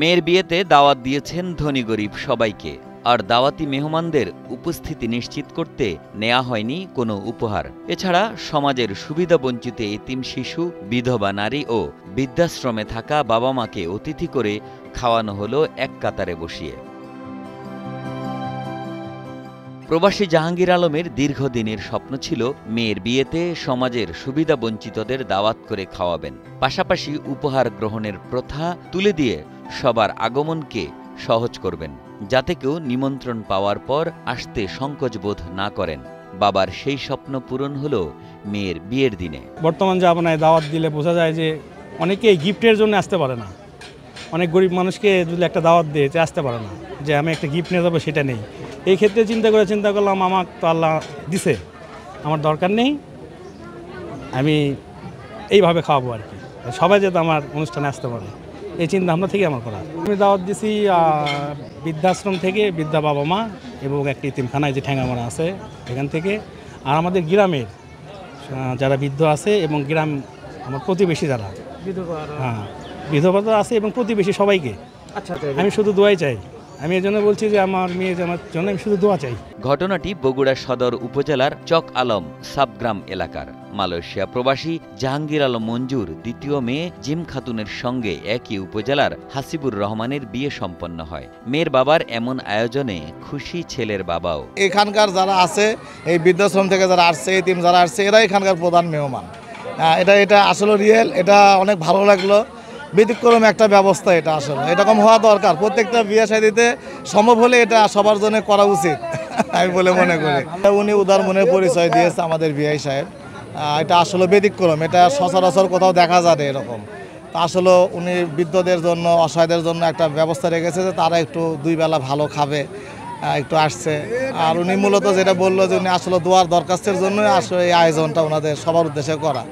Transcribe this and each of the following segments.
মেয়ের বিয়েতে দাওয়াত দিয়েছেন ধনী গরিব সবাইকে, আর দাওয়াতি মেহমানদের উপস্থিতি নিশ্চিত করতে নেওয়া হয়নি কোনো উপহার। এছাড়া সমাজের সুবিধাবঞ্চিত এতিম শিশু, বিধবা নারী ও বৃদ্ধাশ্রমে থাকা বাবা মাকে অতিথি করে খাওয়ানো হলো এক কাতারে বসিয়ে। প্রবাসী জাহাঙ্গীর আলমের দীর্ঘদিনের স্বপ্ন ছিল মেয়ের বিয়েতে সমাজের সুবিধাবঞ্চিতদের দাওয়াত করে খাওয়াবেন, পাশাপাশি উপহার গ্রহণের প্রথা তুলে দিয়ে সবার আগমনকে সহজ করবেন, যাতে কেউ নিমন্ত্রণ পাওয়ার পর আসতে সংকোচ বোধ না করেন। বাবার সেই স্বপ্ন পূরণ হলো মেয়ের বিয়ের দিনে। বর্তমান জামানায় দাওয়াত দিলে বোঝা যায় যে অনেকেই গিফটের জন্য আসতে পারে না। অনেক গরিব মানুষকে যদি একটা দাওয়াত দিয়ে আসতে পারে না, যে আমি একটা গিফট নিয়ে যাবো সেটা নেই। এই ক্ষেত্রে চিন্তা করলাম আমার তো আল্লাহ দিছে, আমার দরকার নেই, আমি এইভাবে খাওয়াবো আর কি, সবাই যাতে আমার অনুষ্ঠানে আসতে পারে, এই চিন্তা ভাবনা থেকে আমার করা। আমি দাওয়াত দিছি বৃদ্ধাশ্রম থেকে, বৃদ্ধা বাবা মা এবং একটি এতিমখানায় যে ঠ্যাঙ্গামারা আছে এখান থেকে, আর আমাদের গ্রামের যারা বৃদ্ধ আছে এবং গ্রাম আমার প্রতিবেশী যারা বিধবা আছে এবং প্রতিবেশী সবাইকে। আচ্ছা, আমি শুধু দোয়াই চাই। আমি এই জন্য বলছি যে আমার মেয়ে জানার জন্য আমি শুধু দোয়া চাই। ঘটনাটি বগুড়া সদর উপজেলার চক আলম সাবগ্রাম এলাকার। মালয়েশিয়া প্রবাসী জাহাঙ্গীর আলম মঞ্জুর দ্বিতীয় মেয়ে জিম খাতুনের সঙ্গে একই উপজেলার হাসিবুর রহমানের বিয়ে সম্পন্ন হয়। মেয়ের বাবার এমন আয়োজনে খুশি ছেলের বাবাও। এখানকার যারা আছে, এই বৃদ্ধাশ্রম থেকে যারা আসছে, এতিম যারা আসছে, এরা এখানকার প্রধান মেহমান। এটা আসলে রিয়েল, এটা অনেক ভালো লাগলো। ব্যতিক্রম একটা ব্যবস্থা, এটা আসলে এরকম হওয়া দরকার। প্রত্যেকটা বিয়ে শাদীতে সম্ভব হলে এটা সবার জন্য করা উচিত আমি বলে মনে করি। উনি উদার মনের পরিচয় দিয়েছে আমাদের বিআই সাহেব, এটা আসলে ব্যতিক্রম, এটা সচরাচর কোথাও দেখা যায় না এরকম। তা আসলে উনি বৃদ্ধদের জন্য, অসহায়দের জন্য একটা ব্যবস্থা রেখেছে যে তারা একটু দুই বেলা ভালো খাবে, একটু আসছে। আর উনি মূলত যেটা বললো যে উনি আসলে দোয়ার দরখাস্তের জন্য আসলে এই আয়োজনটা ওনাদের সবার উদ্দেশ্যে করা।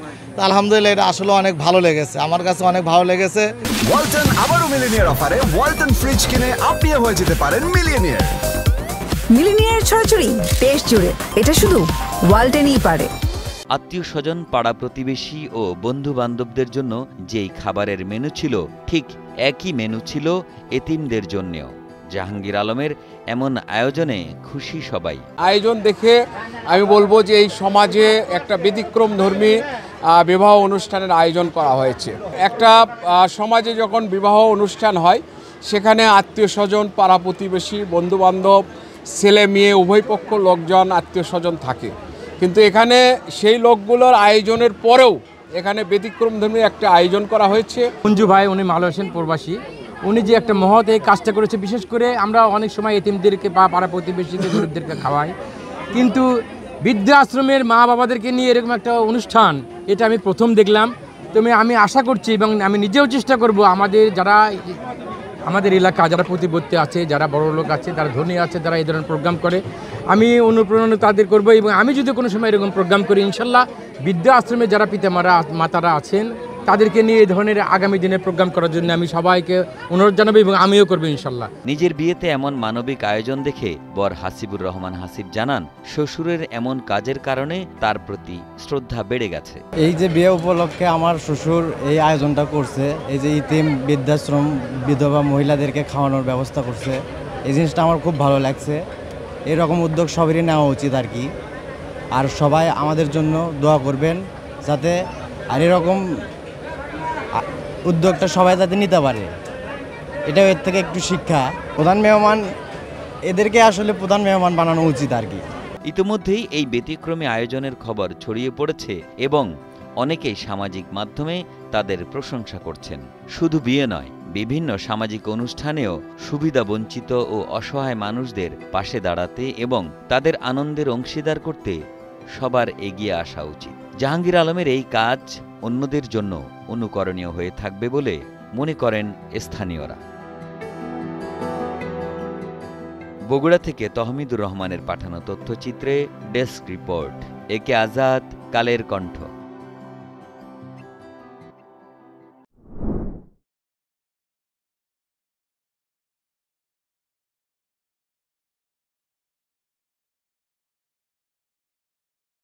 আলহামদুলিল্লাহ, এটা আসলে অনেক ভালো লেগেছে, আমার কাছে অনেক ভালো লেগেছে। ওয়ালটন আবারও মিলিনিয়ার অফারে ওয়ালটন ফ্রিজ কিনে আপনিও হয়ে যেতে পারেন মিলিয়নিয়ার। মিলিনিয়ার ছড়াছড়ি দেশ জুড়ে, এটা শুধু ওয়ালটনই পারে। আত্মীয় স্বজন, পাড়া প্রতিবেশী ও বন্ধু বান্ধবদের জন্য যেই খাবারের মেনু ছিল, ঠিক একই মেনু ছিল এতিমদের জন্যেও। জাহাঙ্গীর আলমের এমন আয়োজনে খুশি সবাই। আয়োজন দেখে আমি বলবো যে এই সমাজে একটা ব্যতিক্রম ধর্মী বিবাহ অনুষ্ঠানের আয়োজন করা হয়েছে। একটা সমাজে যখন বিবাহ অনুষ্ঠান হয়, সেখানে আত্মীয় স্বজন, পাড়া প্রতিবেশী, বন্ধুবান্ধব, ছেলে মেয়ে উভয় পক্ষ লোকজন, আত্মীয় স্বজন থাকে। কিন্তু এখানে সেই লোকগুলোর আয়োজনের পরেও এখানে ব্যতিক্রমধর্মী একটা আয়োজন করা হয়েছে। মঞ্জু ভাই, উনি মালয়েশিয়ান প্রবাসী, উনি যে একটা মহৎ এই কাজটা করেছে। বিশেষ করে আমরা অনেক সময় এতিমদেরকে বা পাড়া প্রতিবেশীকে, গরিবদেরকে খাওয়াই, কিন্তু বৃদ্ধাশ্রমের মা বাবাদেরকে নিয়ে এরকম একটা অনুষ্ঠান, এটা আমি প্রথম দেখলাম। তবে আমি আশা করছি এবং আমি নিজেও চেষ্টা করব, আমাদের এলাকা যারা প্রতিবর্তী আছে, যারা বড় লোক আছে, যারা ধনী আছে, যারা এই ধরনের প্রোগ্রাম করে, আমি অনুপ্রেরণা তাদের করব। এবং আমি যদি কোনো সময় এরকম প্রোগ্রাম করি, ইনশাল্লাহ বৃদ্ধাশ্রমে যারা মাতারা আছেন তাদেরকে নিয়ে এই ধরনের আগামী দিনে প্রোগ্রাম করার জন্য আমি সবাইকে অনুরোধ জানাবো এবং আমিও করবো ইনশাল্লাহ। নিজের বিয়েতে এমন মানবিক আয়োজন দেখে বর হাসিবুর রহমান হাসিব জানান, শ্বশুরের এমন কাজের কারণে তার প্রতি শ্রদ্ধা বেড়ে গেছে। এই যে বিয়ে উপলক্ষে আমার শ্বশুর এই আয়োজনটা করছে, এই যে ইতিম, বৃদ্ধাশ্রম, বিধবা মহিলাদেরকে খাওয়ানোর ব্যবস্থা করছে, এই জিনিসটা আমার খুব ভালো লাগছে। এরকম উদ্যোগ সবারই নেওয়া উচিত আর কি। আর সবাই আমাদের জন্য দোয়া করবেন যাতে আর এরকম উদ্যোগটা সবাই যাতে নিতে পারে, এটাও এর থেকে একটু শিক্ষা। প্রধান মেহমান, এদেরকে আসলে প্রধান মেহমান বানানো উচিত আর কি। ইতিমধ্যেই এই ব্যতিক্রমী আয়োজনের খবর ছড়িয়ে পড়েছে এবং অনেকেই সামাজিক মাধ্যমে তাদের প্রশংসা করছেন। শুধু বিয়ে নয়, বিভিন্ন সামাজিক অনুষ্ঠানেও সুবিধাবঞ্চিত ও অসহায় মানুষদের পাশে দাঁড়াতে এবং তাদের আনন্দের অংশীদার করতে সবার এগিয়ে আসা উচিত। জাহাঙ্গীর আলমের এই কাজ অন্যদের জন্য অনুকরণীয় হয়ে থাকবে বলে মনে করেন স্থানীয়রা। বগুড়া থেকে তহমিদুর রহমানের পাঠানো তথ্যচিত্রে ডেস্ক রিপোর্ট, একে আজাদ, কালের কণ্ঠ।